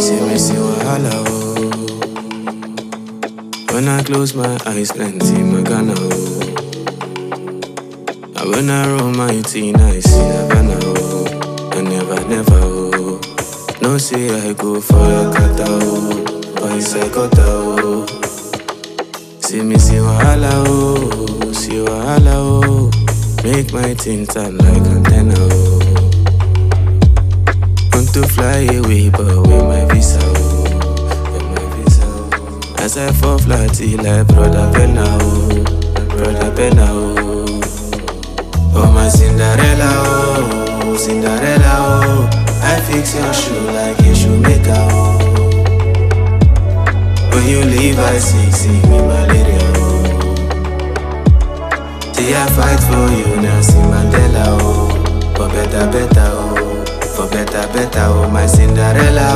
See me see wahala oh. When I close my eyes, plenty my Ghana oh. And when I roll my teen, I see Havana oh. I never oh. No say I go for your kata oh. Or it's a kota oh. See me see wahala oh. See wahala oh. Make my teen turn like antenna oh. Want to fly away but with my visa oh. As I fall flatty like brother Penna oh. Brother Penna oh. Oh my Cinderella oh. Cinderella oh. I fix your shoe like a shoemaker oh. When you leave I see me malaria oh. See I fight for you Nelson Mandela oh. For better oh. For better oh. My Cinderella oh.